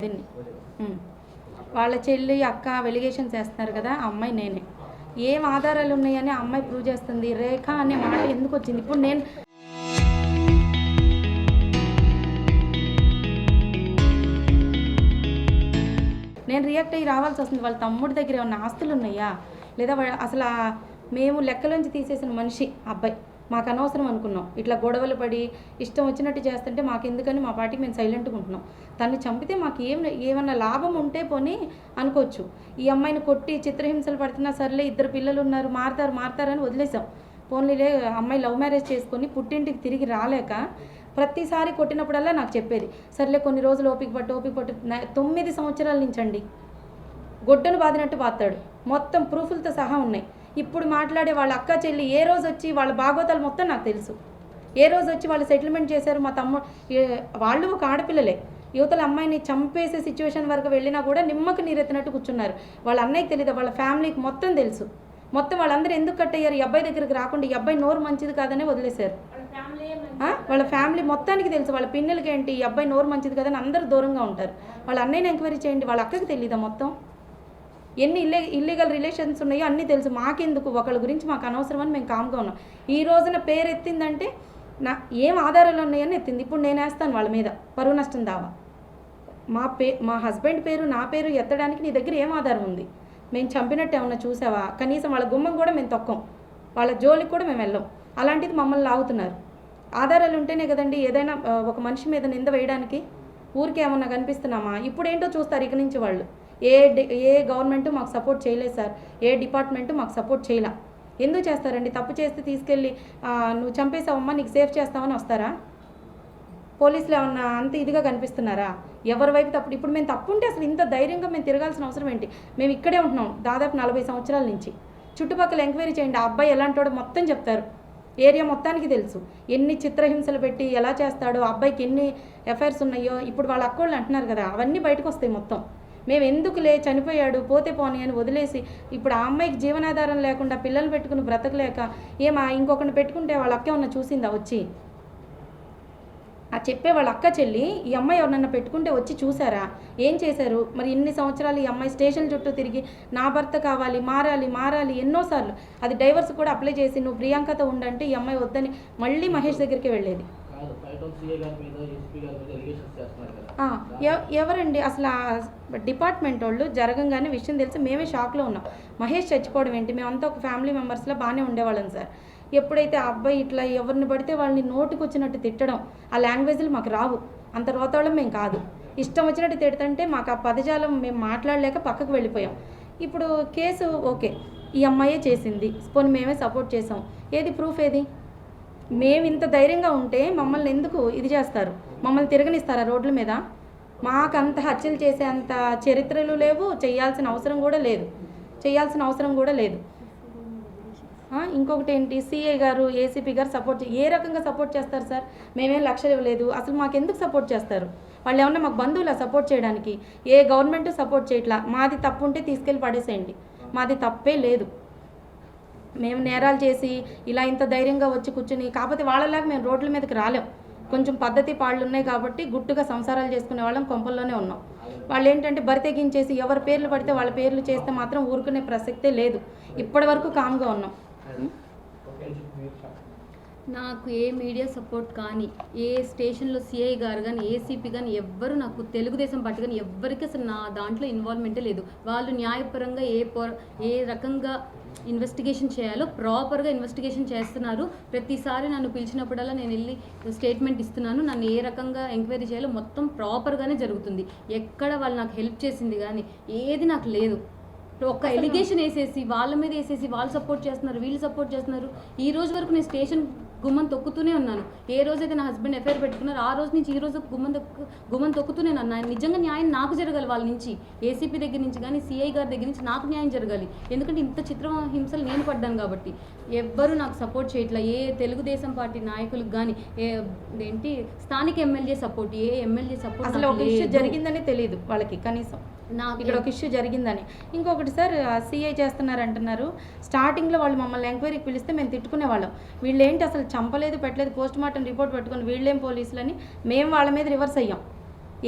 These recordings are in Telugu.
దీన్ని వాళ్ళ చెల్లి అక్క వెలిగేషన్ చేస్తున్నారు కదా, ఆ అమ్మాయి నేనే. ఏం ఆధారాలు ఉన్నాయని ఆ అమ్మాయి ప్రూవ్ చేస్తుంది. రేఖ అనే మాట ఎందుకు వచ్చింది? ఇప్పుడు నేను రియాక్ట్ అయ్యి రావాల్సి వస్తుంది. వాళ్ళ తమ్ముడి దగ్గర ఏమన్నా ఆస్తులు ఉన్నాయా, లేదా అసలు మేము లెక్కలోంచి తీసేసిన మనిషి అబ్బాయి. మాకు అనవసరం అనుకున్నాం. ఇట్లా గొడవలు పడి ఇష్టం వచ్చినట్టు చేస్తుంటే మాకు ఎందుకని మా పార్టీకి మేము సైలెంట్గా ఉంటున్నాం. తను చంపితే మాకు ఏమన్నా లాభం ఉంటే పోనీ అనుకోవచ్చు. ఈ అమ్మాయిని కొట్టి చిత్రహింసలు పడుతున్నా సర్లే, ఇద్దరు పిల్లలు ఉన్నారు, మారతారని వదిలేసాం. పోన్లీలే, అమ్మాయి లవ్ మ్యారేజ్ చేసుకొని పుట్టింటికి తిరిగి రాలేక ప్రతిసారి కొట్టినప్పుడల్లా నాకు చెప్పేది, సర్లే కొన్ని రోజులు ఓపిక పట్టు 9 సంవత్సరాల నుంచి అండి గొడ్డను బాదినట్టు బాతాడు. మొత్తం ప్రూఫ్లతో సహా ఉన్నాయి. ఇప్పుడు మాట్లాడే వాళ్ళ అక్క చెల్లి ఏ రోజు వచ్చి వాళ్ళ భాగోతాలు మొత్తం నాకు తెలుసు. ఏ రోజు వచ్చి వాళ్ళు సెటిల్మెంట్ చేశారు. మా వాళ్ళు ఒక ఆడపిల్లలే. యువతల అమ్మాయిని చంపేసే సిచ్యువేషన్ వరకు వెళ్ళినా కూడా నిమ్మకు నీరెత్తినట్టు కూర్చున్నారు. వాళ్ళ అన్నయ్యకి తెలియదు, వాళ్ళ ఫ్యామిలీకి మొత్తం తెలుసు. మొత్తం వాళ్ళందరూ ఎందుకు కట్టయ్యారు? ఈ అబ్బాయి దగ్గరికి రాకుండా ఈ అబ్బాయి నోరు మంచిది కాదనే వదిలేశారు. వాళ్ళ ఫ్యామిలీ మొత్తానికి తెలుసు. వాళ్ళ పిల్లలకి ఏంటి, ఈ అబ్బాయి నోరు మంచిది కాదని అందరూ దూరంగా ఉంటారు. వాళ్ళ అన్నయ్యని ఎంక్వైరీ చేయండి. వాళ్ళ అక్కకి తెలియదా మొత్తం ఎన్ని ఇల్లీగల్ రిలేషన్స్ ఉన్నాయో అన్నీ తెలుసు. మాకెందుకు, ఒకళ్ళ గురించి మాకు అనవసరం అని మేము కామ్గా ఉన్నాం. ఈ రోజున పేరు ఎత్తిందంటే ఏం ఆధారాలు ఉన్నాయని ఎత్తింది. ఇప్పుడు నేను వేస్తాను వాళ్ళ మీద పరువు నష్టం దావా. మా హస్బెండ్ పేరు నా పేరు ఎత్తడానికి నీ దగ్గర ఏం ఆధారం ఉంది? మేము చంపినట్టు ఏమన్నా చూసావా? కనీసం వాళ్ళ గుమ్మం కూడా మేము తొక్కం, వాళ్ళ జోలికి కూడా మేము వెళ్ళాం. అలాంటిది మమ్మల్ని లాగుతున్నారు. ఆధారాలు ఉంటేనే కదండి ఏదైనా ఒక మనిషి మీద నింద వేయడానికి. ఊరికే ఏమన్నా కనిపిస్తున్నామా? ఇప్పుడు ఏంటో చూస్తారు ఇక నుంచి వాళ్ళు. ఏ గవర్నమెంటు మాకు సపోర్ట్ చేయలేదు సార్, ఏ డిపార్ట్మెంటు మాకు సపోర్ట్ చేయలే. ఎందుకు చేస్తారండి? తప్పు చేస్తే తీసుకెళ్ళి నువ్వు చంపేసావమ్మా నీకు సేఫ్ చేస్తామని వస్తారా? పోలీసులు ఏమన్నా అంత ఇదిగా కనిపిస్తున్నారా? ఎవరి వైపు తప్పుడు? ఇప్పుడు మేము తప్పు ఉంటే అసలు ఇంత ధైర్యంగా మేము తిరగాల్సిన అవసరం ఏంటి? మేము ఇక్కడే ఉంటున్నాం దాదాపు 40 సంవత్సరాల నుంచి. చుట్టుపక్కల ఎంక్వైరీ చేయండి, ఆ అబ్బాయి ఎలాంటోడో మొత్తం చెప్తారు. ఏరియా మొత్తానికి తెలుసు. ఎన్ని చిత్రహింసలు పెట్టి ఎలా చేస్తాడో, అబ్బాయికి ఎన్ని ఎఫ్ఐఆర్స్ ఉన్నాయో ఇప్పుడు వాళ్ళ అక్కోళ్ళు అంటున్నారు కదా, అవన్నీ బయటకు వస్తాయి మొత్తం. మేము ఎందుకులే, చనిపోయాడు పోతే పోనీ అని వదిలేసి ఇప్పుడు ఆ అమ్మాయికి జీవనాధారం లేకుండా పిల్లలు పెట్టుకుని బ్రతకలేక ఇంకొకరిని పెట్టుకుంటే వాళ్ళ అక్క ఏమన్నా చూసిందా వచ్చి? చెప్పే వాళ్ళ అక్క చెల్లి ఈ అమ్మాయి ఎవరినన్నా పెట్టుకుంటే వచ్చి చూసారా? ఏం చేశారు? మరి ఇన్ని సంవత్సరాలు ఈ అమ్మాయి స్టేషన్ చుట్టూ తిరిగి నా భర్త కావాలి, మారాలి ఎన్నోసార్లు. అది డైవర్స్ కూడా అప్లై చేసి నువ్వు ప్రియాంకతో ఉండంటే ఈ అమ్మాయి వద్దని మళ్ళీ మహేష్ దగ్గరికి వెళ్ళేది. ఎవరండి అసలు డిపార్ట్మెంట్ వాళ్ళు? జరగంగానే విషయం తెలిసి మేమే షాక్లో ఉన్నాం. మహేష్ చచ్చిపోవడం ఏంటి? మేమంతా ఒక ఫ్యామిలీ మెంబర్స్లో బాగానే ఉండేవాళ్ళం సార్. ఎప్పుడైతే ఆ అబ్బాయి ఇట్లా ఎవరిని పడితే వాళ్ళని నోటికి వచ్చినట్టు తిట్టడం, ఆ లాంగ్వేజ్లు మాకు రావు, అంత రోతోళ్ళం మేము కాదు. ఇష్టం వచ్చినట్టు తిడుతుంటే మాకు ఆ పదజాలం మేము మాట్లాడలేక పక్కకు వెళ్ళిపోయాం. ఇప్పుడు కేసు ఓకే, ఈ అమ్మాయే చేసింది, పోనీ మేమే సపోర్ట్ చేసాం, ఏది ప్రూఫ్ ఏది? మేము ఇంత ధైర్యంగా ఉంటే మమ్మల్ని ఎందుకు ఇది చేస్తారు? మమ్మల్ని తిరగనిస్తారా రోడ్ల మీద? మాకంత హత్యలు చేసే అంత చరిత్రలు లేవు, చేయాల్సిన అవసరం కూడా లేదు. ఇంకొకటి ఏంటి, సిఐ గారు ఏసీపీ గారు సపోర్ట్ ఏ రకంగా సపోర్ట్ చేస్తారు సార్? మేమేం లక్షలు ఇవ్వలేదు, అసలు మాకెందుకు సపోర్ట్ చేస్తారు? వాళ్ళు ఏమన్నా మాకు బంధువులా సపోర్ట్ చేయడానికి? ఏ గవర్నమెంట్ సపోర్ట్ చేయట్లా. మాది తప్పు ఉంటే తీసుకెళ్ళి పడేసేయండి, మాది తప్పే లేదు. మేము నేరాలు చేసి ఇలా ఇంత ధైర్యంగా వచ్చి కూర్చుని, కాకపోతే వాళ్ళలాగా మేము రోడ్ల మీదకి రాలేం. కొంచెం పద్ధతి పాళ్ళు ఉన్నాయి కాబట్టి గుట్టుగా సంసారాలు చేసుకునే వాళ్ళం కొంపల్లోనే ఉన్నాం. వాళ్ళు ఏంటంటే బరితెగించేసి ఎవరి పేర్లు పడితే వాళ్ళ పేర్లు చేస్తే మాత్రం ఊరుకునే ప్రసక్తే లేదు. ఇప్పటి వరకు కామ్గా ఉన్నాం. నాకు ఏ మీడియా సపోర్ట్ కానీ, ఏ స్టేషన్లో సిఐ గారు కానీ, ఏసీపీ కానీ ఎవ్వరు, నాకు తెలుగుదేశం పార్టీ కానీ ఎవ్వరికి అసలు నా దాంట్లో ఇన్వాల్వ్మెంటే లేదు. వాళ్ళు న్యాయపరంగా ఏ రకంగా ఇన్వెస్టిగేషన్ చేయాలో ప్రాపర్గా ఇన్వెస్టిగేషన్ చేస్తున్నారు. ప్రతిసారి నన్ను పిలిచినప్పుడల్లా నేను వెళ్ళి స్టేట్మెంట్ ఇస్తున్నాను. నన్ను ఏ రకంగా ఎంక్వైరీ చేయాలో మొత్తం ప్రాపర్గానే జరుగుతుంది. ఎక్కడ వాళ్ళు నాకు హెల్ప్ చేసింది కానీ ఏది నాకు లేదు. ఒక ఎలిగేషన్ వేసేసి వాళ్ళ మీద వేసేసి వాళ్ళు సపోర్ట్ చేస్తున్నారు, వీళ్ళు సపోర్ట్ చేస్తున్నారు. ఈ రోజు వరకు నేను స్టేషన్ గుమ్మం తొక్కుతూనే ఉన్నాను. ఏ రోజైతే నా హస్బెండ్ ఎఫ్ఐఆర్ పెట్టుకున్నారో ఆ రోజు నుంచి ఈ రోజు గుమ్మం తొక్కుతూనే ఉన్నాను. నిజంగా న్యాయం నాకు జరగాలి. వాళ్ళ నుంచి ఏసీపీ దగ్గర నుంచి కానీ, సిఐ గారి దగ్గర నుంచి నాకు న్యాయం జరగాలి. ఎందుకంటే ఇంత చిత్ర హింసలు నేను పడ్డాను కాబట్టి. ఎవ్వరూ నాకు సపోర్ట్ చేయట్లా. ఏ తెలుగుదేశం పార్టీ నాయకులకు కానీ, స్థానిక ఎమ్మెల్యే సపోర్ట్, ఏ ఎమ్మెల్యే సపోర్ట్ అసలు ఒక ఇష్యూ జరిగిందని తెలియదు వాళ్ళకి. కనీసం ఇక్కడ ఒక ఇష్యూ జరిగిందని. ఇంకొకటి సార్, సిఐ చేస్తున్నారు అంటున్నారు. స్టార్టింగ్లో వాళ్ళు మమ్మల్ని ఎంక్వైరీకి పిలిస్తే మేము తిట్టుకునేవాళ్ళం. వీళ్ళు ఏంటి అసలు చంపలేదు పెట్టలేదు, పోస్ట్ మార్టం రిపోర్ట్ పెట్టుకుని వీళ్ళేం పోలీసులని మేము వాళ్ళ మీద రివర్స్ అయ్యాం.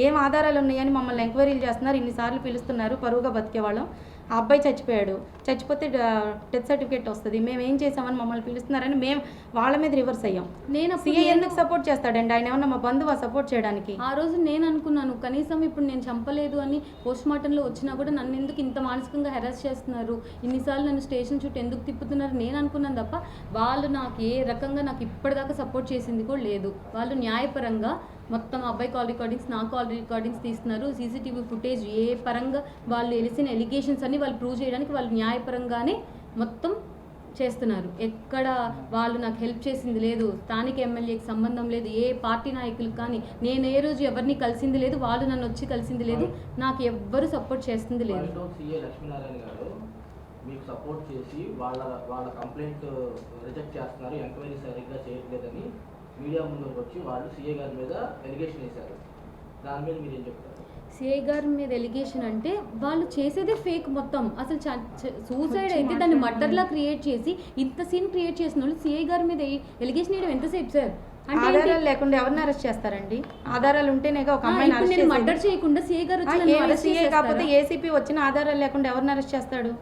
ఏం ఆధారాలు ఉన్నాయని మమ్మల్ని ఎంక్వైరీలు చేస్తున్నారు, ఇన్నిసార్లు పిలుస్తున్నారు, పరువుగా బతికేవాళ్ళం. ఆ అబ్బాయి చచ్చిపోయాడు, చచ్చిపోతే డెత్ సర్టిఫికేట్ వస్తుంది, మేము ఏం చేసామని మమ్మల్ని పిలుస్తున్నారని మేము వాళ్ళ మీద రివర్స్ అయ్యాం. నేను సీఏ ఎందుకు సపోర్ట్ చేస్తాడండి? ఆయన ఏమన్నా మా బంధువా సపోర్ట్ చేయడానికి? ఆ రోజు నేను అనుకున్నాను కనీసం ఇప్పుడు నేను చంపలేదు అని పోస్ట్ మార్టంలో వచ్చినా కూడా నన్ను ఎందుకు ఇంత మానసికంగా హెరాస్ చేస్తున్నారు, ఇన్నిసార్లు నన్ను స్టేషన్ చుట్టూ ఎందుకు తిప్పుతున్నారు నేను అనుకున్నాను తప్ప వాళ్ళు నాకు ఏ రకంగా నాకు ఇప్పటిదాకా సపోర్ట్ చేసింది కూడా లేదు. వాళ్ళు న్యాయపరంగా మొత్తం అబ్బాయి కాల్ రికార్డింగ్స్, నా కాల్ రికార్డింగ్స్ తీస్తున్నారు, సీసీటీవీ ఫుటేజ్ ఏ పరంగా వాళ్ళు వెలిసిన ఎలిగేషన్స్ అన్ని వాళ్ళు ప్రూవ్ చేయడానికి వాళ్ళు న్యాయపరంగానే మొత్తం చేస్తున్నారు. ఎక్కడ వాళ్ళు నాకు హెల్ప్ చేసింది లేదు, స్థానిక ఎమ్మెల్యేకి సంబంధం లేదు, ఏ పార్టీ నాయకులకు కానీ నేను ఏ రోజు ఎవరిని కలిసింది లేదు, వాళ్ళు నన్ను వచ్చి కలిసింది లేదు, నాకు ఎవ్వరు సపోర్ట్ చేస్తుంది లేదు. మీకు సపోర్ట్ చేసి వాళ్ళ కంప్లైంట్ రిజెక్ట్ చేస్తున్నారు, ఎంక్వైరీ సరిగ్గా చేయట్లేదని మీడియా ముందుకు వచ్చి వాళ్ళు సీఏ గారి మీద ఎలిగేషన్ వేశారు. దాని మీద మీరు ఏం చెప్తారు? సిఐ గారి మీద ఎలిగేషన్ అంటే వాళ్ళు చేసేదే ఫేక్ మొత్తం. అసలు సూసైడ్ అయితే దాన్ని మర్డర్లా క్రియేట్ చేసి ఇంత సీన్ క్రియేట్ చేసిన వాళ్ళు సిఐ గారి మీద ఎలిగేషన్ వేయడం ఎంతసేపు సార్? ఆధారాలు లేకుండా ఎవరిని అరెస్ట్ చేస్తారండి? ఆధారాలు ఉంటేనే ఒక అమ్మాయిని నేను మర్డర్ చేయకుండా సిఐ గారు సీఏ కాకపోతే ఏసీపీ వచ్చిన ఆధారాలు లేకుండా ఎవరిని అరెస్ట్ చేస్తాడు?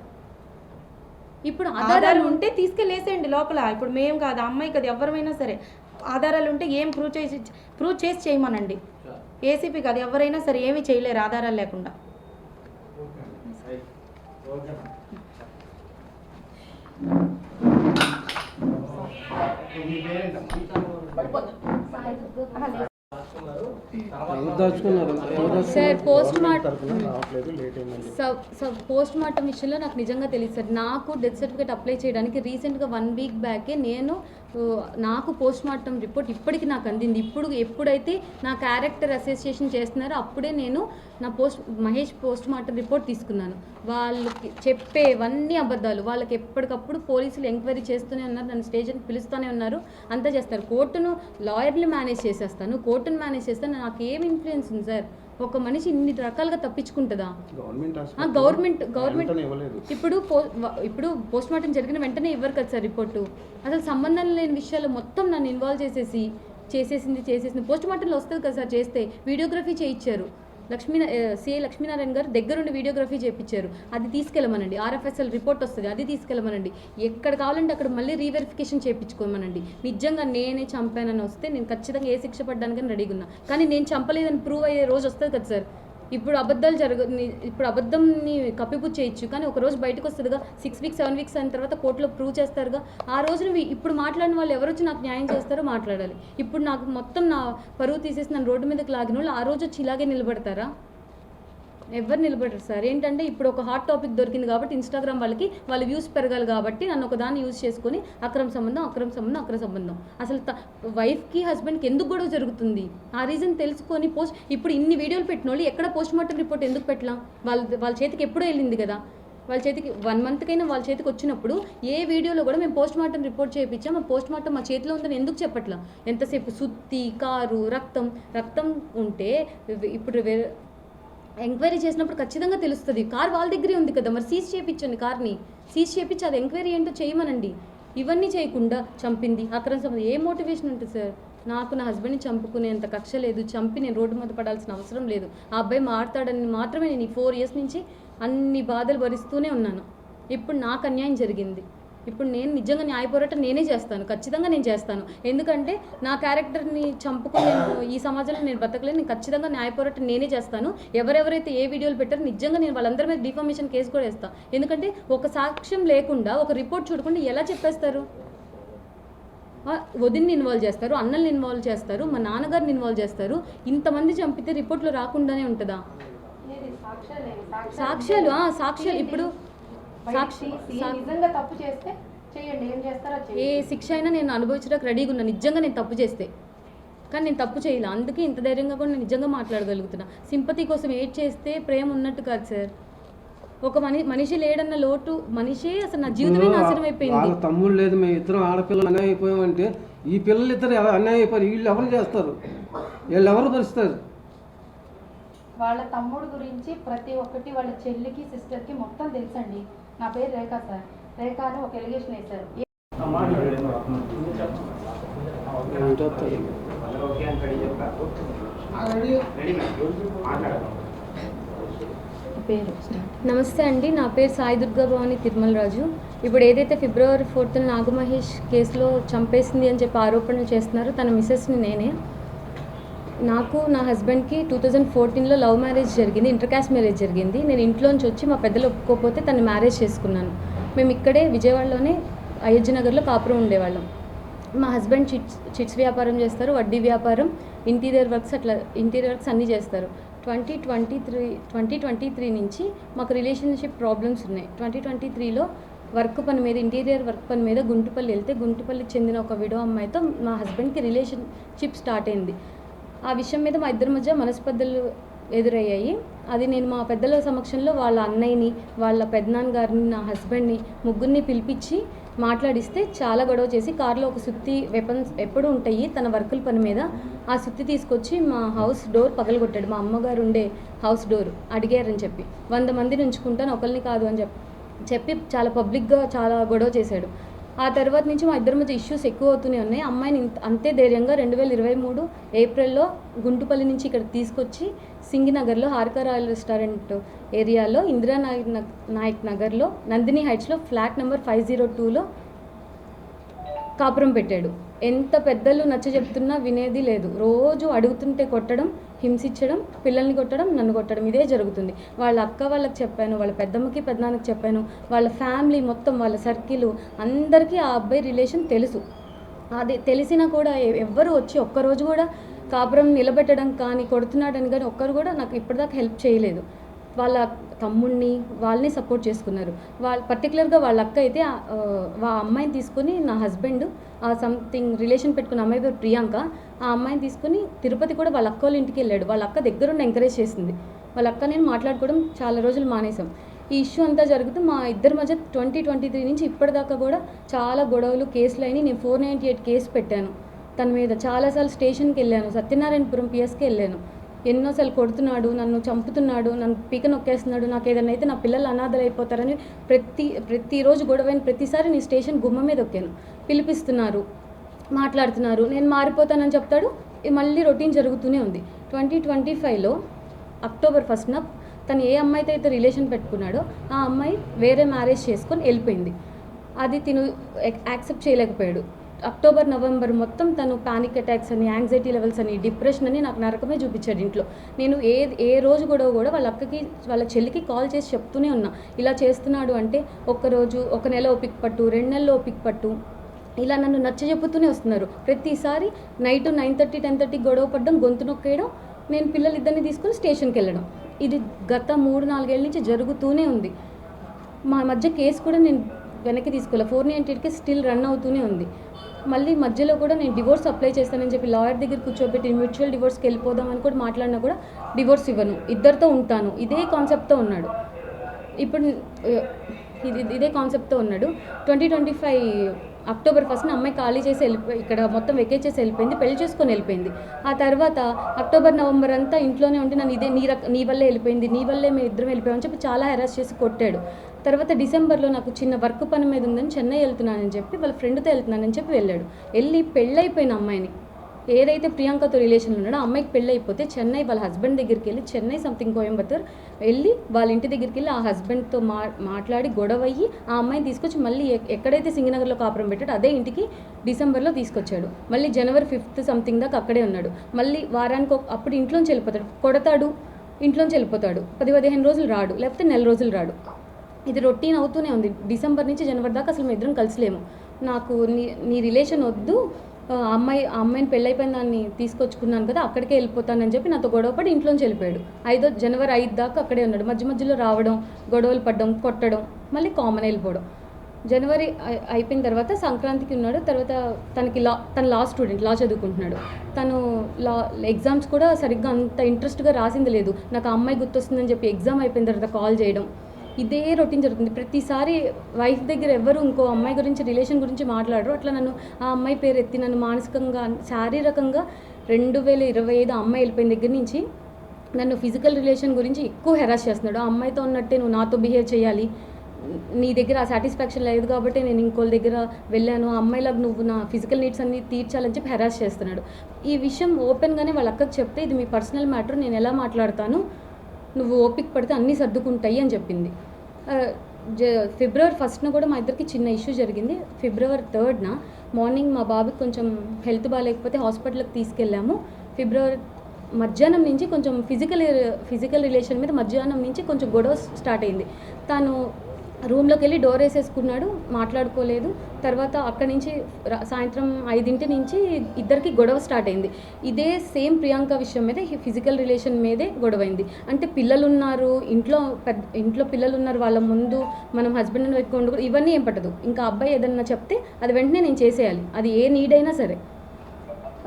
ఇప్పుడు ఆధారాలు ఉంటే తీసుకెళ్ళేసేయండి లోపల. ఇప్పుడు మేము కాదు, అమ్మాయి కాదు, ఎవరైనా సరే ఆధారాలు ఉంటే ఏం ప్రూవ్ చేసి చేయమనండి. ఏసీపీ కాదు, ఎవరైనా సరే ఏమీ చేయలేరు ఆధారాలు లేకుండా. సార్ పోస్ట్ మార్టం విషయంలో నాకు నిజంగా తెలియదు సార్. నాకు డెత్ సర్టిఫికేట్ అప్లై చేయడానికి రీసెంట్గా 1 వీక్ బ్యాకే నాకు పోస్ట్ మార్టం రిపోర్ట్ ఇప్పటికి నాకు అందింది. ఎప్పుడైతే నా క్యారెక్టర్ అసోసియేషన్ చేస్తున్నారో అప్పుడే నేను నా మహేష్ పోస్ట్ మార్టం రిపోర్ట్ తీసుకున్నాను. వాళ్ళకి చెప్పేవన్నీ అబద్ధాలు. వాళ్ళకి ఎప్పటికప్పుడు పోలీసులు ఎంక్వైరీ చేస్తూనే ఉన్నారు, నన్ను స్టేషన్కి పిలుస్తూనే ఉన్నారు, అంతా చేస్తారు. కోర్టును లాయర్ని మేనేజ్ చేసేస్తాను, కోర్టును మేనేజ్ చేస్తాను. నాకు ఏం ఇన్ఫ్లుయెన్స్ ఉంది సార్? ఒక మనిషి ఇన్ని రకాలుగా తప్పించుకుంటుందా? గవర్నమెంట్ ఇప్పుడు పోస్ట్ మార్టం జరిగిన వెంటనే ఇవ్వరు కదా సార్ రిపోర్టు. అసలు సంబంధం లేని విషయాలు మొత్తం నన్ను ఇన్వాల్వ్ చేసేసింది. పోస్ట్ మార్టంలో వస్తుంది కదా సార్, చేస్తే వీడియోగ్రఫీ చేయించారు. సిఐ లక్ష్మీనారాయణ గారు దగ్గరుండి వీడియోగ్రఫీ చేయించారు. అది తీసుకెళ్ళమనండి. RFSL రిపోర్ట్ వస్తుంది, అది తీసుకెళ్ళమనండి. ఎక్కడ కావాలంటే అక్కడ మళ్ళీ రీవెరిఫికేషన్ చేయించుకోమనండి. నిజంగా నేనే చంపానని వస్తే నేను ఖచ్చితంగా ఏ శిక్ష పడ్డానికని రెడీగా ఉన్నా. కానీ నేను చంపలేదని ప్రూవ్ అయ్యే రోజు వస్తుంది కదా సార్. ఇప్పుడు అబద్ధంని కప్పిపుచ్చి చేయొచ్చు, కానీ ఒక రోజు బయటకు వస్తుందిగా. 6 వీక్స్ 7 వీక్స్ అయిన తర్వాత కోర్టులో ప్రూవ్ చేస్తారుగా. ఆ రోజున ఇప్పుడు మాట్లాడిన వాళ్ళు ఎవరు వచ్చి నాకు న్యాయం చేస్తారో మాట్లాడాలి. ఇప్పుడు నాకు మొత్తం నా పరువు తీసేసి నన్ను రోడ్డు మీదకి లాగిన వాళ్ళు ఆ రోజు వచ్చి ఇలాగే నిలబడతారా? ఎవరు నిలబడరు సార్. ఏంటంటే ఇప్పుడు ఒక హాట్ టాపిక్ దొరికింది కాబట్టి ఇన్స్టాగ్రామ్ వాళ్ళ వ్యూస్ పెరగాలి కాబట్టి నన్ను ఒక దాన్ని యూజ్ చేసుకొని అక్రమ సంబంధం. అసలు వైఫ్కి హస్బెండ్కి ఎందుకు గొడవ జరుగుతుంది ఆ రీజన్ తెలుసుకొని ఇప్పుడు ఇన్ని వీడియోలు పెట్టిన వాళ్ళు ఎక్కడ పోస్ట్ మార్టం రిపోర్ట్ ఎందుకు పెట్టలాం? వాళ్ళ చేతికి ఎప్పుడో వెళ్ళింది కదా. వాళ్ళ చేతికి 1 మంత్కైనా వాళ్ళ చేతికి వచ్చినప్పుడు ఏ వీడియోలో కూడా మేము పోస్ట్ మార్టం రిపోర్ట్ చేయించాం, మా పోస్ట్ మార్టం మా చేతిలో ఉందని ఎందుకు చెప్పట్లా? ఎంతసేపు సుత్తి, కారు, రక్తం ఉంటే ఇప్పుడు ఎంక్వైరీ చేసినప్పుడు ఖచ్చితంగా తెలుస్తుంది. కార్ వాళ్ళ దగ్గరే ఉంది కదా, మరి సీజ్ చేయించండి. కార్ని సీజ్ చేయించి అది ఎంక్వైరీ ఏంటో చేయమనండి. ఇవన్నీ చేయకుండా చంపింది అక్రమ సంబంధం ఏ మోటివేషన్ ఉంటుంది సార్? నాకు నా హస్బెండ్ని చంపుకునేంత కక్ష లేదు. చంపి నేను రోడ్డు మీద పడాల్సిన అవసరం లేదు. ఆ అబ్బాయి మాట్లాడని మాత్రమే నేను ఈ 4 ఇయర్స్ నుంచి అన్ని బాధలు భరిస్తూనే ఉన్నాను. ఇప్పుడు నాకు అన్యాయం జరిగింది. ఇప్పుడు నేను నిజంగా న్యాయ పోరాటం నేనే చేస్తాను, ఖచ్చితంగా నేను చేస్తాను. ఎందుకంటే నా క్యారెక్టర్ని చంపుకుని ఈ సమాజంలో నేను బతకలేను. నేను ఖచ్చితంగా న్యాయ పోరాటం నేనే చేస్తాను. ఎవరెవరైతే ఏ వీడియోలు పెట్టారో నిజంగా నేను వాళ్ళందరి మీద డిఫామేషన్ కేసు కూడా వేస్తాను. ఎందుకంటే ఒక సాక్ష్యం లేకుండా, ఒక రిపోర్ట్ చూడకుండా ఎలా చెప్పేస్తారు? వదిన్ని ఇన్వాల్వ్ చేస్తారు, అన్నల్ని ఇన్వాల్వ్ చేస్తారు, మా నాన్నగారిని ఇన్వాల్వ్ చేస్తారు. ఇంతమంది చంపితే రిపోర్ట్లో రాకుండానే ఉంటుందా? సాక్ష్యాలు ఇప్పుడు తప్పు చేస్తే చేయండి, ఏం చేస్తారో ఏ శిక్ష అయినా నేను అనుభవించడానికి రెడీగా ఉన్నా. నిజంగా నేను తప్పు చేస్తే, కానీ నేను తప్పు చేయలే. అందుకే ఇంత ధైర్యంగా కూడా నేను నిజంగా మాట్లాడగలుగుతున్నా. సింపతి కోసం ఏడ్ చేస్తే ప్రేమ ఉన్నట్టు కాదు సార్. ఒక మనిషి లేడన్న లోటు మనిషే అసలు నా జీవితమే నాశనం అయిపోయింది. తమ్ముడు లేదు, మేము ఇద్దరం ఆడపిల్లలు అన్యాయం అయిపోయామంటే ఈ పిల్లలు ఇద్దరు అన్యాయం అయిపోయారు. వీళ్ళు ఎవరు చేస్తారు? వీళ్ళు ఎవరు భరిస్తారు? వాళ్ళ తమ్ముడు గురించి ప్రతి ఒక్కటి వాళ్ళ చెల్లికి సిస్టర్కి మొత్తం తెలుసండి. నా పేరు రేఖ సార్. రేఖ అని ఒక ఎలిగేషన్ వేశారు. చెప్పారు పేరు నమస్తే అండి, నా పేరు సాయి దుర్గా భవాని తిరుమల రాజు. ఇప్పుడు ఏదైతే ఫిబ్రవరి 4th నాగమహేష్ కేసులో చంపేసింది అని చెప్పి ఆరోపణలు చేస్తున్నారో తన మిస్సెస్ని నేనే. నాకు నా హస్బెండ్కి 2014లో లవ్ మ్యారేజ్ జరిగింది, ఇంటర్ కాస్ట్ మ్యారేజ్ జరిగింది. నేను ఇంట్లోంచి వచ్చి మా పెద్దలు ఒప్పుకోకపోతే తను మ్యారేజ్ చేసుకున్నాను. మేము ఇక్కడే విజయవాడలోనే అయోధ్య నగర్లో కాపురం ఉండేవాళ్ళం. మా హస్బెండ్ చిట్స్ వ్యాపారం చేస్తారు, వడ్డీ వ్యాపారం, ఇంటీరియర్ వర్క్స్ అన్నీ చేస్తారు. 2023 నుంచి మాకు రిలేషన్షిప్ ప్రాబ్లమ్స్ ఉన్నాయి. 2023లో ఇంటీరియర్ వర్క్ పని మీద గుంటుపల్లి వెళ్తే గుంటుపల్లికి చెందిన ఒక విడో అమ్మాయితో మా హస్బెండ్కి రిలేషన్షిప్ స్టార్ట్ అయింది. ఆ విషయం మీద మా ఇద్దరి మధ్య మనస్పర్ధలు ఎదురయ్యాయి. అది నేను మా పెద్దల సమక్షంలో వాళ్ళ అన్నయ్యని, వాళ్ళ పెద్దనాన్నగారిని, నా హస్బెండ్ని, ముగ్గురిని పిలిపించి మాట్లాడిస్తే చాలా గొడవ చేసి కారులో ఒక సుత్తి, వెపన్స్ ఎప్పుడు ఉంటాయి తన వర్కుల పని మీద, ఆ సుత్తి తీసుకొచ్చి మా హౌస్ డోర్ పగలగొట్టాడు. మా అమ్మగారు ఉండే హౌస్ డోర్ అడిగారని చెప్పి 100 మందిని ఉంచుకుంటాను ఒకరిని కాదు అని చెప్పి చాలా పబ్లిక్గా చాలా గొడవ చేశాడు. ఆ తర్వాత నుంచి మా ఇద్దరి మధ్య ఇష్యూస్ ఎక్కువ అవుతూనే ఉన్నాయి. అమ్మాయిని అంతే ధైర్యంగా 2023 ఏప్రిల్లో గుంటుపల్లి నుంచి ఇక్కడ తీసుకొచ్చి సింగినగర్లో హారికా రాయల్ రెస్టారెంట్ ఏరియాలో ఇందిరా నాయక్ నగర్లో నందిని హైట్స్లో ఫ్లాట్ నెంబర్ 502లో కాపురం పెట్టాడు. ఎంత పెద్దలు నచ్చ చెప్తున్నా వినేది లేదు. రోజు అడుగుతుంటే కొట్టడం, హింసించడం, పిల్లల్ని కొట్టడం, నన్ను కొట్టడం, ఇదే జరుగుతుంది. వాళ్ళ అక్క వాళ్ళకి చెప్పాను, వాళ్ళ పెద్దమ్మకి పెద్దనాన్నకి చెప్పాను, వాళ్ళ ఫ్యామిలీ మొత్తం, వాళ్ళ సర్కిల్ అందరికీ ఆ అబ్బాయి రిలేషన్ తెలుసు. అది తెలిసినా కూడా ఎవ్వరు వచ్చి ఒక్కరోజు కూడా కాపురం నిలబెట్టడం కానీ, కొడుతున్నాడని కానీ ఒక్కరు కూడా నాకు ఇప్పటిదాకా హెల్ప్ చేయలేదు. వాళ్ళ తమ్ముడిని వాళ్ళని సపోర్ట్ చేసుకున్నారు. పర్టికులర్గా వాళ్ళ అక్క అయితే ఆ అమ్మాయిని తీసుకొని నా హస్బెండ్ సంథింగ్ రిలేషన్ పెట్టుకున్న అమ్మాయి పేరు ప్రియాంక, ఆ అమ్మాయిని తీసుకొని తిరుపతి కూడా వాళ్ళ అక్క వాళ్ళ ఇంటికి వెళ్ళాడు. వాళ్ళ అక్క దగ్గరుండి ఎంకరేజ్ చేసింది. వాళ్ళ అక్క నేను మాట్లాడుకోవడం చాలా రోజులు మానేసాం. ఈ ఇష్యూ అంతా జరుగుతూ మా ఇద్దరి మధ్య 2023 నుంచి ఇప్పటిదాకా కూడా చాలా గొడవలు, కేసులు అయినాయి. నేను 498 కేసు పెట్టాను తన మీద. చాలాసార్లు స్టేషన్కి వెళ్ళాను, సత్యనారాయణపురం పిఎస్కి వెళ్ళాను. ఎన్నోసార్లు కొడుతున్నాడు, నన్ను చంపుతున్నాడు, నన్ను పీక నొక్కేస్తున్నాడు, నాకు ఏదైనా అయితే నా పిల్లలు అనాథలు అయిపోతారని ప్రతిరోజు గొడవైన ప్రతిసారి నేను స్టేషన్ గుమ్మ మీద ఒక్కాను. పిలిపిస్తున్నారు, మాట్లాడుతున్నారు, నేను మారిపోతానని చెప్తాడు. మళ్ళీ రొటీన్ జరుగుతూనే ఉంది. 2025లో అక్టోబర్ 1న తను ఏ అమ్మాయితో అయితే రిలేషన్ పెట్టుకున్నాడో ఆ అమ్మాయి వేరే మ్యారేజ్ చేసుకొని వెళ్ళిపోయింది. అది తిను యాక్సెప్ట్ చేయలేకపోయాడు. అక్టోబర్, నవంబర్ మొత్తం తను పానిక్ అటాక్స్ అని, యాంగ్జైటీ లెవెల్స్ అని, డిప్రెషన్ అని నాకు నరకమే చూపించాడు ఇంట్లో. నేను ఏ రోజు కూడా వాళ్ళ అక్కకి, వాళ్ళ చెల్లికి కాల్ చేసి చెప్తూనే ఉన్నా, ఇలా చేస్తున్నాడు అంటే ఒక్కరోజు, 1 నెల ఓపిక పట్టు, 2 నెలలు ఓపిక పట్టు, ఇలా నన్ను నచ్చ చెప్పుతూనే వస్తున్నారు. ప్రతిసారి నైట్ 9:30, 10:30 గొడవ పడ్డం, గొంతు నొక్కేయడం, నేను పిల్లలిద్దరిని తీసుకుని స్టేషన్కి వెళ్ళడం. ఇది గత 3-4 ఏళ్ళ నుంచి జరుగుతూనే ఉంది. మా మధ్య కేసు కూడా నేను వెనక్కి తీసుకోవాలి. 498కి స్టిల్ రన్ అవుతూనే ఉంది. మళ్ళీ మధ్యలో కూడా నేను డివోర్స్ అప్లై చేస్తానని చెప్పి లాయర్ దగ్గర కూర్చోబెట్టి మ్యూచువల్ డివోర్స్కి వెళ్ళిపోదామని కూడా మాట్లాడినా కూడా డివోర్స్ ఇవ్వను, ఇద్దరితో ఉంటాను, ఇదే కాన్సెప్ట్తో ఉన్నాడు. ఇప్పుడు ఇదే కాన్సెప్ట్తో ఉన్నాడు. 2025 అక్టోబర్ 1న అమ్మాయి ఖాళీ చేసి ఇక్కడ మొత్తం వెకేట్ చేసి వెళ్ళిపోయింది, పెళ్లి చేసుకొని వెళ్ళిపోయింది. ఆ తర్వాత అక్టోబర్, నవంబర్ అంతా ఇంట్లోనే ఉండి నన్ను ఇదే నీ వల్లే వెళ్ళిపోయింది, నీ వల్లే మేము ఇద్దరం వెళ్ళిపోయామని చెప్పి చాలా హెరాస్ చేసి కొట్టాడు. తర్వాత డిసెంబర్లో నాకు చిన్న వర్క్ పని మీద ఉందని చెన్నై వెళ్తున్నానని చెప్పి వాళ్ళ ఫ్రెండ్తో వెళ్తున్నానని చెప్పి వెళ్ళాడు. వెళ్ళి పెళ్ళైపోయిన అమ్మాయిని, ఏదైతే ప్రియాంకతో రిలేషన్ ఉన్నాడో ఆ అమ్మాయికి పెళ్ళి అయిపోతే చెన్నై వాళ్ళ హస్బెండ్ దగ్గరికి వెళ్ళి, చెన్నై సంథింగ్ కోయంబత్తూర్ వెళ్ళి వాళ్ళ ఇంటి దగ్గరికి వెళ్ళి ఆ హస్బెండ్తో మాట్లాడి గొడవ అయ్యి ఆ అమ్మాయిని తీసుకొచ్చి మళ్ళీ ఎక్కడైతే సింగనగర్లో కాపురం పెట్టాడో అదే ఇంటికి డిసెంబర్లో తీసుకొచ్చాడు. మళ్ళీ జనవరి 5th సంథింగ్ దాకా అక్కడే ఉన్నాడు. మళ్ళీ వారానికి అప్పుడు ఇంట్లోంచి వెళ్ళిపోతాడు, కొడతాడు, ఇంట్లోంచి వెళ్ళిపోతాడు. 10-15 రోజులు రాడు, లేకపోతే 1 నెల రోజులు రాడు. ఇది రొటీన్ అవుతూనే ఉంది. డిసెంబర్ నుంచి జనవరి దాకా అసలు మేము ఇద్దరం కలిసిలేము. నాకు నీ రిలేషన్ వద్దు, అమ్మాయిని పెళ్ళైపోయిన దాన్ని తీసుకొచ్చుకున్నాను కదా, అక్కడికే వెళ్ళిపోతానని చెప్పి నాతో గొడవపడి ఇంట్లోంచి వెళ్ళిపోయాడు. జనవరి 5 దాకా అక్కడే ఉన్నాడు. మధ్యలో రావడం, గొడవలు పడడం, కొట్టడం, మళ్ళీ కామన్ వెళ్ళిపోవడం. జనవరి అయిపోయిన తర్వాత సంక్రాంతికి ఉన్నాడు. తర్వాత తన లా స్టూడెంట్, లా చదువుకుంటున్నాడు. తను ఎగ్జామ్స్ కూడా సరిగ్గా అంత ఇంట్రెస్ట్గా రాసింది లేదు. నాకు ఆ అమ్మాయి గుర్తొస్తుందని చెప్పి ఎగ్జామ్ అయిపోయిన తర్వాత కాల్ చేయడం, ఇదే రొటీన్ జరుగుతుంది. ప్రతిసారి వైఫ్ దగ్గర ఎవరు ఇంకో అమ్మాయి గురించి, రిలేషన్ గురించి మాట్లాడరు. అట్లా నన్ను ఆ అమ్మాయి పేరు ఎత్తి నన్ను మానసికంగా, శారీరకంగా 2025 అమ్మాయి వెళ్ళిపోయిన దగ్గర నుంచి నన్ను ఫిజికల్ రిలేషన్ గురించి ఎక్కువ హెరాస్ చేస్తున్నాడు. ఆ అమ్మాయితో ఉన్నట్టే నువ్వు నాతో బిహేవ్ చేయాలి, నీ దగ్గర ఆ సాటిస్ఫాక్షన్ లేదు కాబట్టి నేను ఇంకోళ్ళ దగ్గర వెళ్ళాను, ఆ అమ్మాయిలకు నువ్వు నా ఫిజికల్ నీడ్స్ అన్ని తీర్చాలని చెప్పి హెరాస్ చేస్తున్నాడు. ఈ విషయం ఓపెన్గానే వాళ్ళ అక్కకి చెప్తే ఇది మీ పర్సనల్ మ్యాటర్, నేను ఎలా మాట్లాడతాను, నువ్వు ఓపిక పడితే అన్నీ సర్దుకుంటాయి అని చెప్పింది. ఫిబ్రవరి 1న కూడా మా ఇద్దరికి చిన్న ఇష్యూ జరిగింది. ఫిబ్రవరి 3న మార్నింగ్ మా బాబుకి కొంచెం హెల్త్ బాగాలేకపోతే హాస్పిటల్కి తీసుకెళ్ళాము. ఫిబ్రవరి మధ్యాహ్నం నుంచి కొంచెం ఫిజికల్ రిలేషన్ మీద మధ్యాహ్నం నుంచి కొంచెం గొడవ స్టార్ట్ అయింది. తను రూమ్లోకి వెళ్ళి డోర్ వేసేసుకున్నాడు, మాట్లాడుకోలేదు. తర్వాత అక్కడి నుంచి సాయంత్రం 5 నుంచి ఇద్దరికి గొడవ స్టార్ట్ అయింది. ఇదే సేమ్ ప్రియాంక విషయం మీద, ఫిజికల్ రిలేషన్ మీదే గొడవ అయింది. అంటే పిల్లలు ఉన్నారు, ఇంట్లో పిల్లలు ఉన్నారు, వాళ్ళ ముందు మనం హస్బెండ్ అండ్ వైఫ్ వండుకు ఇవన్నీ ఏం పట్టదు. ఇంకా అబ్బాయి ఏదన్నా చెప్తే అది వెంటనే నేను చేసేయాలి, అది ఏ నీడ్ అయినా సరే.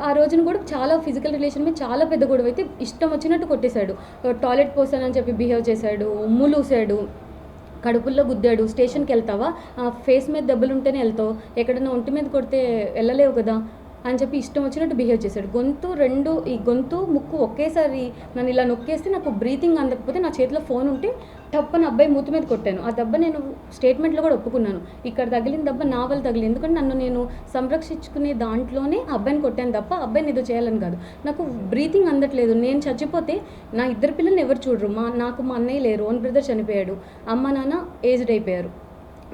ఆ రోజున కూడా చాలా ఫిజికల్ రిలేషన్ మీద చాలా పెద్ద గొడవ అయితే ఇష్టం వచ్చినట్టు కొట్టేశాడు. టాయిలెట్ పోసానని చెప్పి బిహేవ్ చేశాడు, ఉమ్ములూసాడు, కడుపుల్లో గుద్దాడు. స్టేషన్కి వెళ్తావా, ఫేస్ మీద దెబ్బలు ఉంటేనే వెళ్తావు, ఎక్కడన్నా ఒంటి మీద కొడితే వెళ్ళలేవు కదా అని చెప్పి ఇష్టం వచ్చినట్టు బిహేవ్ చేశాడు. ఈ గొంతు ముక్కు ఒకేసారి నన్ను ఇలా నొక్కేస్తే నాకు బ్రీతింగ్ అందకపోతే నా చేతిలో ఫోన్ ఉంటే టప్పని అబ్బాయి మూతి మీద కొట్టాను. ఆ దెబ్బ నేను స్టేట్మెంట్లో కూడా ఒప్పుకున్నాను. ఇక్కడ తగిలిన దెబ్బ నా వల్ల తగిలింది, ఎందుకంటే నన్ను నేను సంరక్షించుకునే దాంట్లోనే అబ్బాయిని కొట్టాను తప్ప అబ్బాయిని ఏదో చేయాలని కాదు. నాకు బ్రీతింగ్ అందట్లేదు, నేను చచ్చిపోతే నా 2 పిల్లల్ని ఎవరు చూడరు. నాకు మా అన్నయ్య లేరు, ఓన్ బ్రదర్ చనిపోయాడు, అమ్మ నాన్న ఏజ్డ్ అయిపోయారు.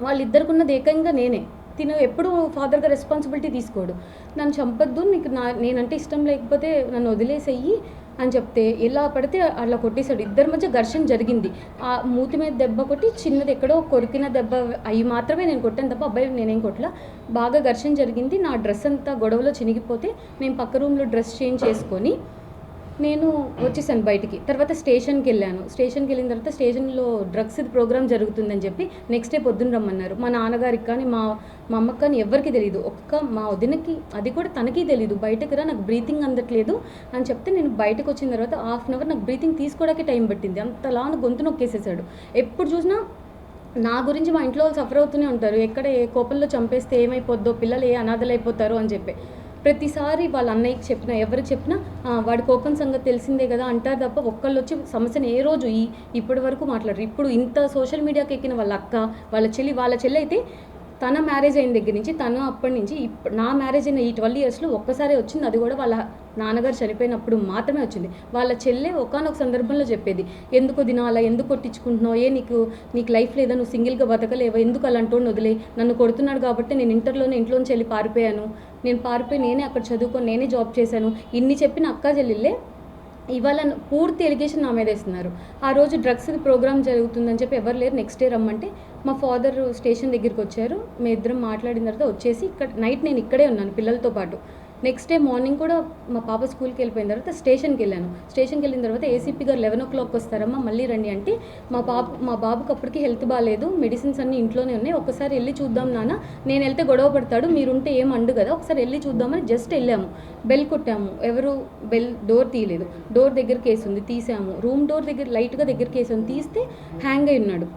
వాళ్ళిద్దరికి ఉన్నది ఏకంగా నేనే. తిను ఎప్పుడు ఫాదర్గా రెస్పాన్సిబిలిటీ తీసుకోడు. నన్ను చంపొద్దు, నీకు నేనంటే ఇష్టం లేకపోతే నన్ను వదిలేసేయి అని చెప్తే ఎలా పడితే అలా కొట్టేశాడు. ఇద్దరి మధ్య ఘర్షణ జరిగింది. ఆ మూతి మీద దెబ్బ కొట్టి చిన్నది ఎక్కడో కొరికిన దెబ్బ అవి మాత్రమే నేను కొట్టాను తప్ప అబ్బాయి నేనేం కొట్టలా. బాగా ఘర్షణ జరిగింది. నా డ్రెస్ అంతా గొడవలో చినిగిపోతే మేము పక్క రూమ్లో డ్రెస్ చేంజ్ చేసుకొని నేను వచ్చేసాను బయటికి. తర్వాత స్టేషన్కి వెళ్ళాను. స్టేషన్కి వెళ్ళిన తర్వాత స్టేషన్లో డ్రగ్స్ ప్రోగ్రామ్ జరుగుతుందని చెప్పి నెక్స్ట్ డే పొద్దున్న రమ్మన్నారు. మా నాన్నగారికి కానీ మా అమ్మకి కానీ ఎవరికి తెలియదు, మా వదినకి అది కూడా తనకి తెలియదు. బయటకు రా, నాకు బ్రీతింగ్ అందట్లేదు అని చెప్తే నేను బయటకు వచ్చిన తర్వాత 1/2 అవర్ నాకు బ్రీతింగ్ తీసుకోవడానికి టైం పట్టింది. అంతలా గొంతు నొక్కేసేసాడు. ఎప్పుడు చూసినా నా గురించి మా ఇంట్లో వాళ్ళు సఫర్ అవుతూనే ఉంటారు, ఎక్కడ ఏ కోపంలో చంపేస్తే ఏమైపోద్దో, పిల్లలు ఏ అనాథలు అయిపోతారో అని చెప్పి ప్రతిసారి వాళ్ళ అన్నయ్యకి చెప్పినా ఎవరికి చెప్పినా వాడి కోపం సంగతి తెలిసిందే కదా అంటారు తప్ప ఒక్కళ్ళు వచ్చి సమస్యను ఏ రోజు ఇప్పటి వరకు మాట్లాడరు. ఇప్పుడు ఇంత సోషల్ మీడియాకి ఎక్కిన వాళ్ళ అక్క, వాళ్ళ చెల్లి అయితే తన మ్యారేజ్ అయిన దగ్గర నుంచి తను అప్పటి నుంచి నా మ్యారేజ్ అయిన ఈ 12 ఇయర్స్లో ఒక్కసారి వచ్చింది. అది కూడా వాళ్ళ నాన్నగారు చనిపోయినప్పుడు మాత్రమే వచ్చింది. వాళ్ళ చెల్లె ఒకానొక సందర్భంలో చెప్పేది, ఎందుకు దినాలా, ఎందుకు కొట్టించుకుంటున్నావు, నీకు లైఫ్ లేదా, నువ్వు సింగిల్గా బతకలేవా, ఎందుకు అలాంటోని వదిలే, నన్ను కొడుతున్నాడు కాబట్టి నేను ఇంట్లోంచి వెళ్ళి పారిపోయాను, నేను పారిపోయి నేనే అక్కడ చదువుకొని నేనే జాబ్ చేశాను. ఇన్ని చెప్పిన అక్క చెల్లెళ్ళే ఇవాళ పూర్తి ఎలిగేషన్ నా మీద వేస్తున్నారు. ఆ రోజు డ్రగ్స్ ప్రోగ్రామ్ జరుగుతుందని చెప్పి ఎవరు లేరు. నెక్స్ట్ డే రమ్మంటే మా ఫాదర్ స్టేషన్ దగ్గరికి వచ్చారు. మేము ఇద్దరం మాట్లాడిన తర్వాత వచ్చేసి ఇక్కడ నైట్ నేను ఇక్కడే ఉన్నాను పిల్లలతో పాటు. నెక్స్ట్ డే మార్నింగ్ కూడా మా పాప స్కూల్కి వెళ్ళిపోయిన తర్వాత స్టేషన్కి వెళ్ళాను. స్టేషన్కి వెళ్ళిన తర్వాత ఏసీపీ గారు 11 o'clock వస్తారమ్మా, మళ్ళీ రండి అంటే మా బాబుకి అప్పటికి హెల్త్ బాగాలేదు, మెడిసిన్స్ అన్నీ ఇంట్లోనే ఉన్నాయి, ఒకసారి వెళ్ళి చూద్దాం నాన్న, నేను వెళ్తే గొడవ పడతాడు, మీరుంటే ఏం అండు కదా, ఒకసారి వెళ్ళి చూద్దామని జస్ట్ వెళ్ళాము. బెల్ కొట్టాము, ఎవరు డోర్ తీయలేదు. డోర్ దగ్గర కేసు ఉంది, తీసాము. రూమ్ డోర్ దగ్గర లైట్గా దగ్గర కేసు ఉంది, తీస్తే హ్యాంగ్ అయి ఉన్నాడు.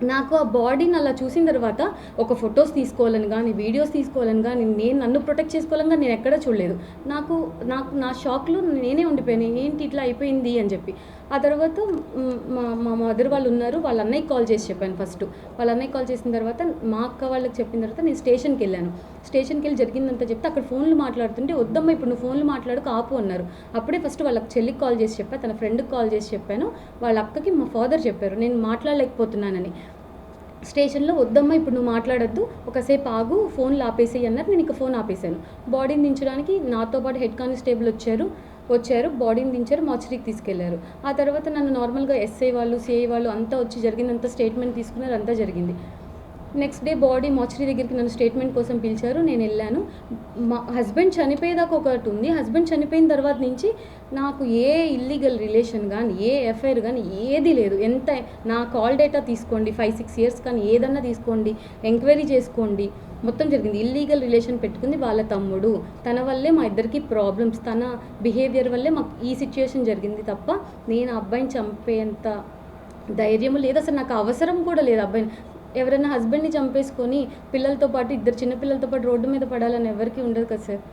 నాకు ఆ బాడీని అలా చూసిన తర్వాత ఒక ఫొటోస్ తీసుకోవాలని కానీ, వీడియోస్ తీసుకోవాలని కానీ, నన్ను ప్రొటెక్ట్ చేసుకోవాలని కానీ నేను ఎక్కడా చూడలేదు. నాకు నా షాక్లో నేనే ఉండిపోయాను, ఏంటి ఇట్లా అయిపోయింది అని చెప్పి. ఆ తర్వాత మా మదర్ వాళ్ళు ఉన్నారు, వాళ్ళ అన్నయ్యకి కాల్ చేసి చెప్పాను. ఫస్ట్ వాళ్ళ అన్నయ్యకి కాల్ చేసిన తర్వాత మా అక్క వాళ్ళకి చెప్పిన తర్వాత నేను స్టేషన్కి వెళ్ళాను. స్టేషన్కి వెళ్ళి జరిగిందంతా చెప్తే అక్కడ ఫోన్లు మాట్లాడుతుంటే, వద్దమ్మా ఇప్పుడు నువ్వు ఫోన్లు మాట్లాడు కాపు అన్నారు. అప్పుడే ఫస్ట్ వాళ్ళ చెల్లికి కాల్ చేసి చెప్పాను, తన ఫ్రెండ్కి కాల్ చేసి చెప్పాను, వాళ్ళ అక్కకి మా ఫాదర్ చెప్పారు నేను మాట్లాడలేకపోతున్నానని. స్టేషన్లో వద్దమ్మా ఇప్పుడు నువ్వు మాట్లాడొద్దు, ఒకసేపు ఆగు, ఫోన్లు ఆపేసేయి అన్నారు. నేను ఇక ఫోన్ ఆపేశాను. బాడీని దించడానికి నాతో పాటు హెడ్ కానిస్టేబుల్ వచ్చారు, బాడీని దించారు, మార్చరీకి తీసుకెళ్లారు. ఆ తర్వాత నన్ను నార్మల్గా ఎస్ఐ వాళ్ళు, సిఐ వాళ్ళు అంతా వచ్చి జరిగిందంతా స్టేట్మెంట్ తీసుకున్నారు, అంతా జరిగింది. నెక్స్ట్ డే బాడీ మార్చరీ దగ్గరికి నన్ను స్టేట్మెంట్ కోసం పిలిచారు, నేను వెళ్ళాను. మా హస్బెండ్ చనిపోయేదాకా ఒకటి ఉంది. హస్బెండ్ చనిపోయిన తర్వాత నుంచి నాకు ఏ ఇల్లీగల్ రిలేషన్ కానీ, ఏ ఎఫ్ఐఆర్ కానీ ఏది లేదు. ఎంత నా కాల్ డేటా తీసుకోండి, 5-6 years కానీ ఏదన్నా తీసుకోండి, ఎంక్వైరీ చేసుకోండి, మొత్తం జరిగింది. ఇల్లీగల్ రిలేషన్ పెట్టుకుంది వాళ్ళ తమ్ముడు, తన వల్లే మా ఇద్దరికి ప్రాబ్లమ్స్, తన బిహేవియర్ వల్లే మాకు ఈ సిచ్యుయేషన్ జరిగింది తప్ప నేను అబ్బాయిని చంపేంత ధైర్యం లేదు, అసలు నాకు అవసరం కూడా లేదు అబ్బాయిని. ఎవరైనా హస్బెండ్ని చంపేసుకొని పిల్లలతో పాటు, 2 చిన్న పిల్లలతో పాటు రోడ్డు మీద పడాలని ఎవరికి ఉండదు కదా సార్.